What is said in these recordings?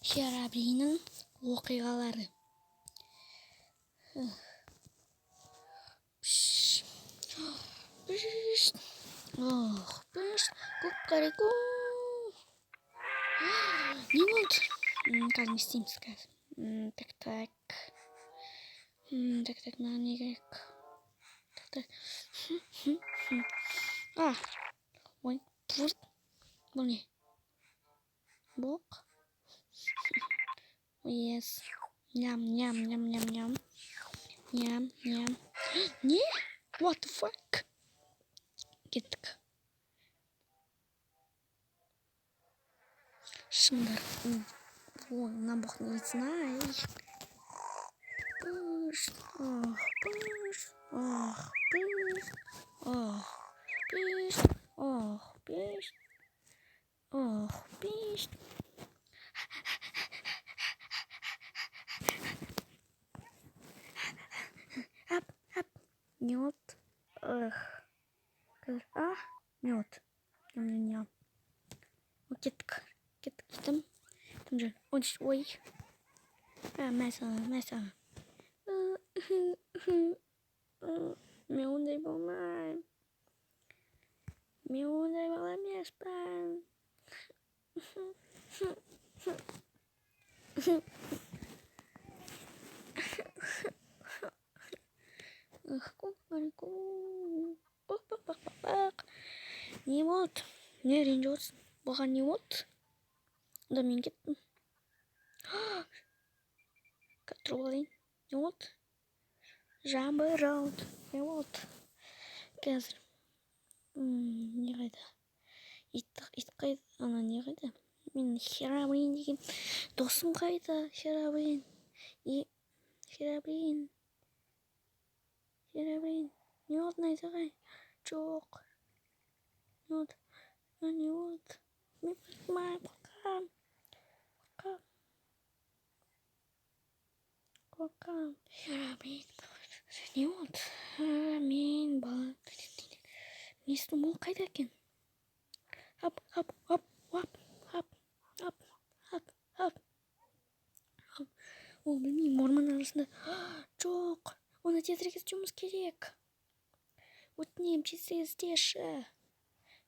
Шерабриның оқиғалары. Кукареку. Не вот. Как не istейміз қазір. Так, мынаны не керек? Так. Ой, пұрт. Бұл не? Боқ. Yes. Ням. Не? What the fuck? Кеттік. Шымдар. Ой, мына боқ не знай. Пыш. Пиш. Ап. Мед. Мед. Ням. Кеттік. Там же. Ой. Мәсі. Мен ондай болмайм. Мен ондай бала емеспін. Не вот? Не ренжіп отырсың. Бұған не вот? Да мен кеттім. Тұрып алайын. Не вот? Жамбырауд. Не вот? Қазір. Не қайда? Ит қайда? Ана не қайда? Мен Херабрин деген досым қайда? Херабрин. Не вот найдағай? Жоқ. Не вот? Мен қорқам. Херабрин. Не вот? Мен бала. Мен естім, ол қайда екен? Ап. Ол білмеймін, орман арасында. Жоқ. Оны тезірек іздеуіміз керек. Өтінем, тезірек іздеші.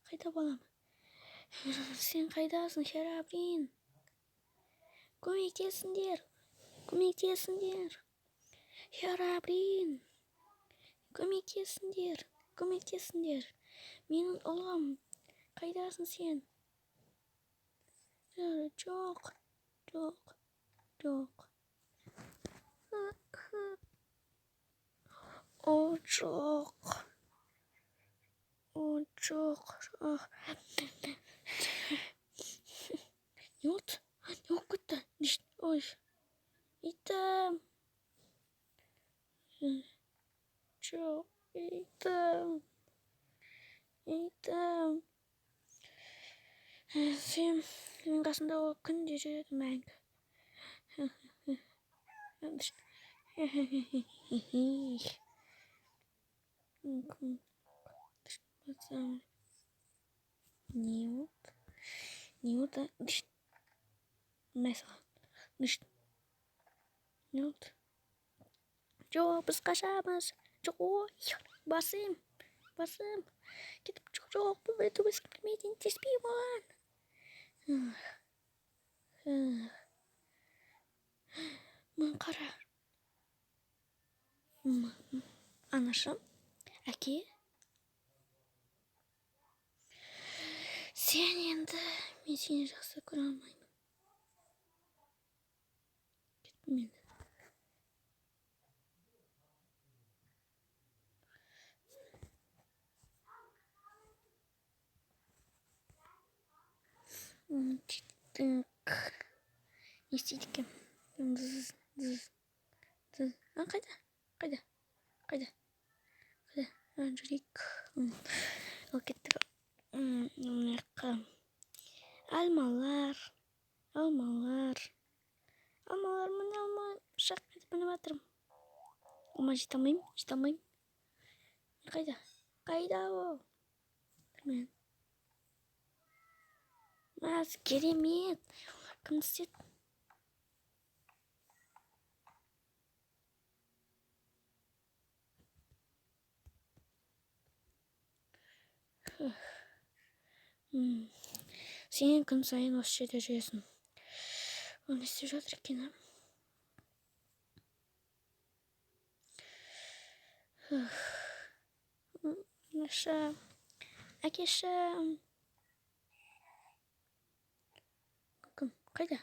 Қайда балам? Сен қайдасың, Херабрин? Көмектесіңдер. Херабрин. Көмектесіңдер. Менің ұлым. Қайдасың сен? Жоқ. О, жоқ. Не вот? Не болып кетті. Ой. Итім. Жоқ. Итім. Сен қасымда күнде жүреді мәңгі. Не вот? Мәсіға. Не вот? Жоқ, біз қашамыз. Жоқ, ой, басым. Кетіп жоқ, бұл беті біз кірмейден теспей болған. Мұн қара. Анашым, әке. Сен енді, мен сені жақсы көре алмаймын. Кеттім енді. Кеттік. Не істейді екен? Қайда? Жүрейік. Ол кеттік. Алмалар. Міне алма шақ кетіп мініп жатырмын. Ома жете алмайым. Қайда ол? Білмеймін. емес. Керемет. Кім істеді? Сен күн сайын осы жерде жүресің. Ол не істеп жатыр екен, Әкеші. Кім? Қайда?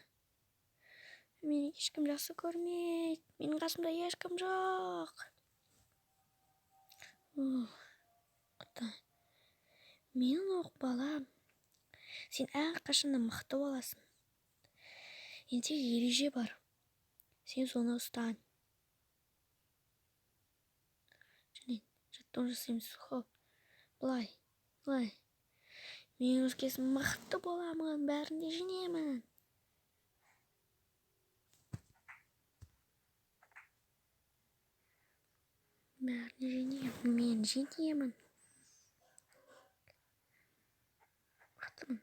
Мені ешкім жақсы көрмейді. Менің қасымда ешкім жоқ. Құдай. Менің оқ балам. Сен әрқашанда мықты боласың. Енді ереже бар. Сен соны ұстан. Жаттығу жасаймыз. Хоп. Былай. Мен өзгесін мықты боламын. Бәрінде жеңемін. Мен жеңемін. Мықтымын.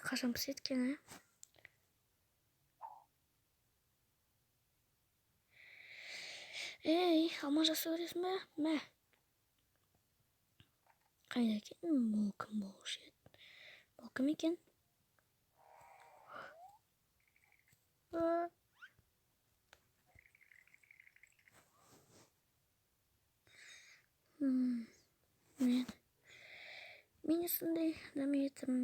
Қашан пісеткен, Ей, алма жасай көресің бе? Мә. Қайда екен? Бұл кім болушы еді? Бұл кім екен? Мен сондай адам едім.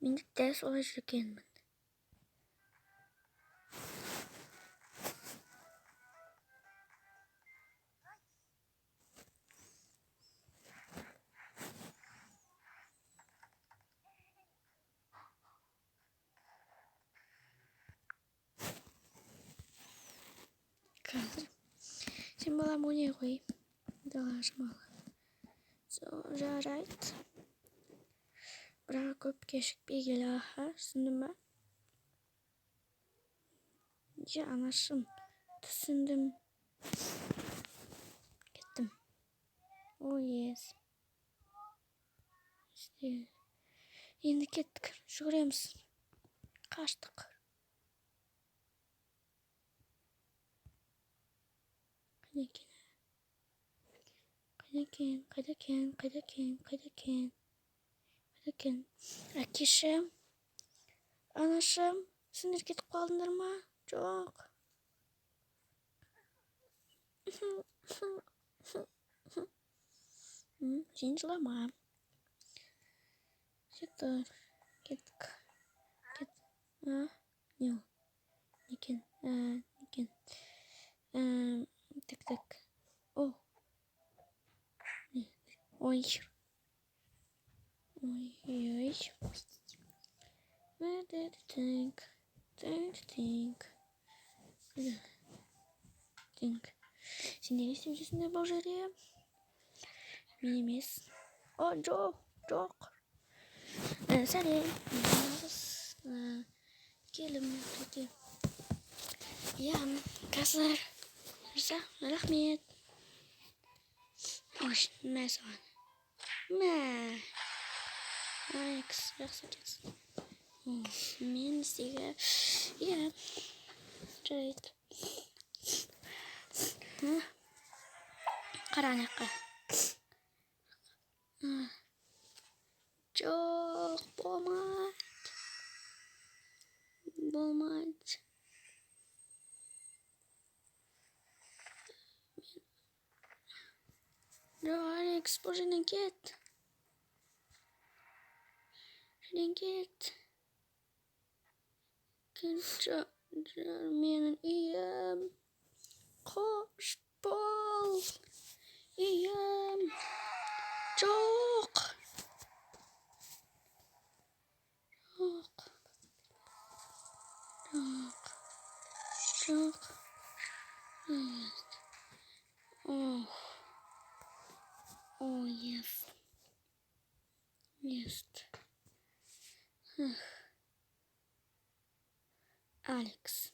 Мен де дәл солай жүргенмін. Қазір. Сен балам ойнай ғой. Дала шамалы. Жарайды. Бірақ көп кешікпей кел, түсіндің ба? Анашым, түсіндім. Кеттім. Ес. Енді кеттік. Жүгіреміз. Қаштық. Қайда екен? Әкеші, анашым, сендер кетіп қалдыңдар ма? Жоқ. Сен жылама. Жетір. Кеттік. Не ол? Некен? Так. О. Ой. Where did it think? Сен не істеп жүрсіңдер бұл жерде? Мен емес. Жоқ. Сәлем. Келім. Қазір. Рахмет. Мә соған. Алекс, жақсы кетсін. Мен істеге. Жарайды. Қара анаққа. Жоқ, болмайды. Жоқ, Алекс, бұл жерден кет. Менің үйім. Қош бол. Үйім. Жоқ. Yes. Алекс.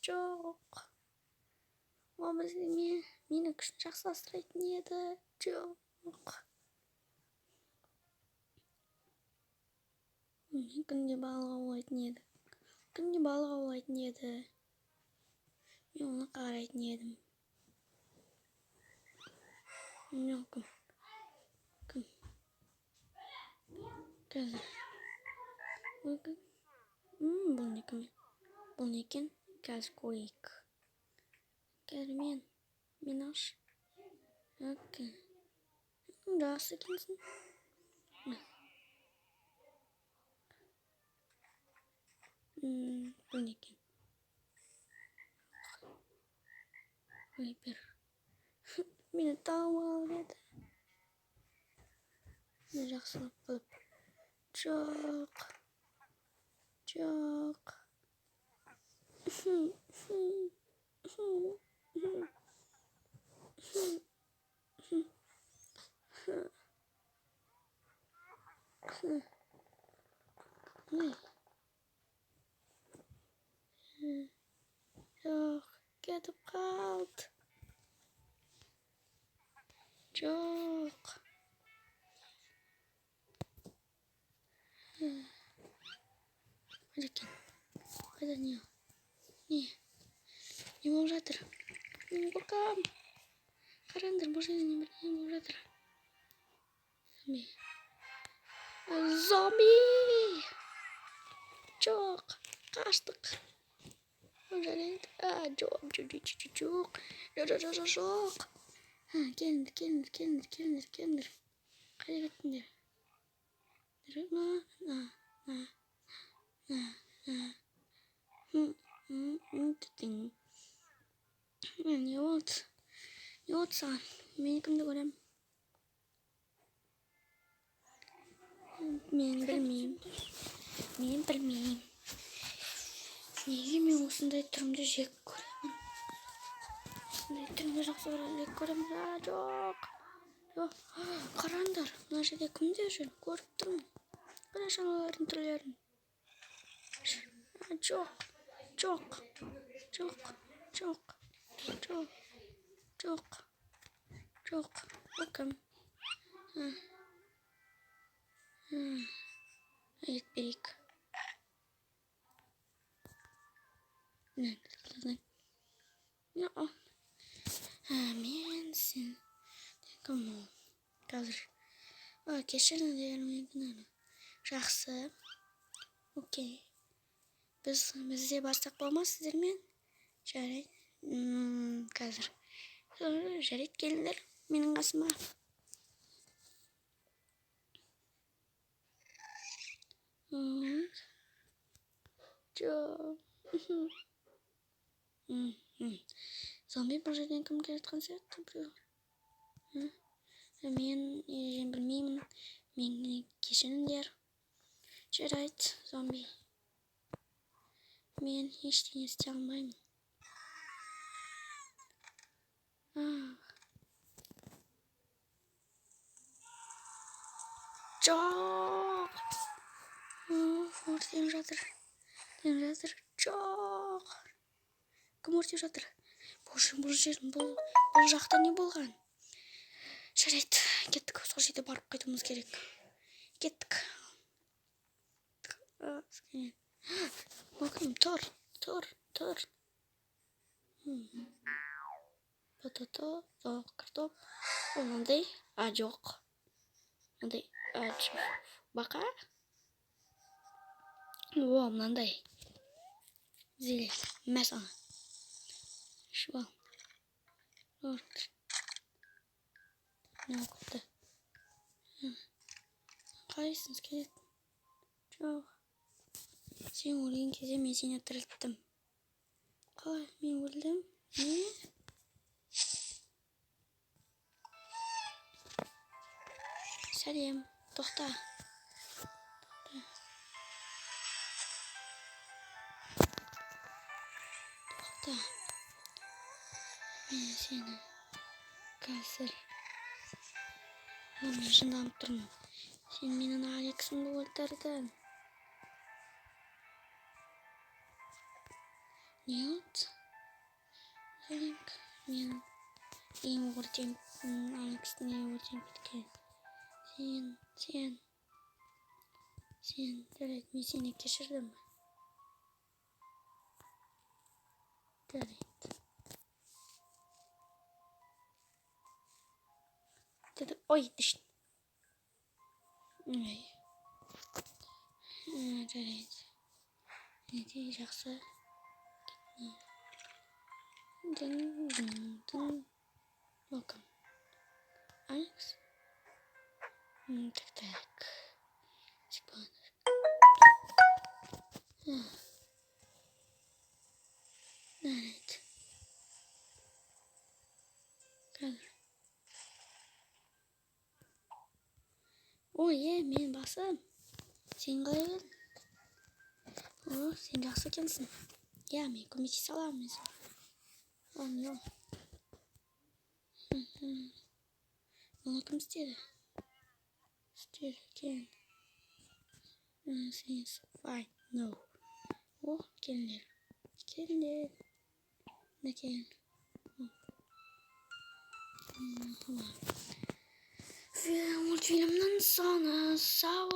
Жоқ. Ол бізде менің күшін жақсы асырайтын еді. Жоқ. Күнде балық аулайтын еді. Мен оны қарайтын едім. Кім? Қазір. Бұл не екен? Қазір көрейік. Қазір мен аш. Жақсы екенсің. Бұл не екен? Ой, бір. Мені тауып алып еді. Мен жақсылап қылып. Жоқ. Жоқ, кетіп қалды. Жоқ. Қайда не? Не болып жатыр? Мен қорқам. Қараңдар, бұл жерде не болып жатыр? Зомби! Жоқ, қаштық. Жарайды. Жоқ. Келіңдер. Қайда кеттіңдер? Не болды саған? Мен кімді көрем? Мен білмеймін. Неге мен осындай түрімді жек көремін? Осындай түрімді жақсы көремін. Жоқ. Қараңдар, мына жерде кімдер жүр? Көріп тұрмын. Қарашы аналардың түрлерін. Жоқ. Ол кім? Айт берейік. Мен сен. Кім ол? Қазір. Кешіріңдер мені. Жақсы. Окей. Бізде барсақ болмас сіздермен? Жарайды. Қазір. Жарайды, келіңдер менің қасыма. Жоқ. Зомби бұл жерден кім келе жатқан сияқты біреу. Мен білмеймін. Мені кешіріңдер. Жарайды, зомби. Мен ештеңе істей алмаймын. Жоқ. Өртеп жатыр. Жоқ. Кім өртеп жатыр? Бұл жақта не болған? Жарайды, кеттік. Сол жерде барып қайтуымыз керек. Кеттік. Bakayım tır. Patata, kартоп. Мынандай, жоқ. Мынандай, бақа. Мынандай. Зелень, мясо. Швал. Не оқыпты. Қайсыңыз келеді? Жоқ. Сен өлген кезде мен сені тірілттім. Қалай, мен өлдім? Не? Сәлем, тоқта. Мен сені қазір. Мен жынданып тұрмын. Сен менің Алексімді өлтірдің. Не oldu? Мен En vuracağım. Alex'in en vuracağım bitken. Sen direkt misini geçirdin mi? Direkt. Dedi, oy düştüm. Ay. Direkt. Ne diyecekse. Dın. Bakın. Alex. Tak. Çıkmadı. Evet. Gel. Oye, men basım. Sen gel. Sen жақсы екенсің. Я, мен көмектесе аламын саған. Yok. Оны кім істеді? Істеді екен. Сен файн. No. Келіңдер. Мінекей. Мультфильмнің соңы сау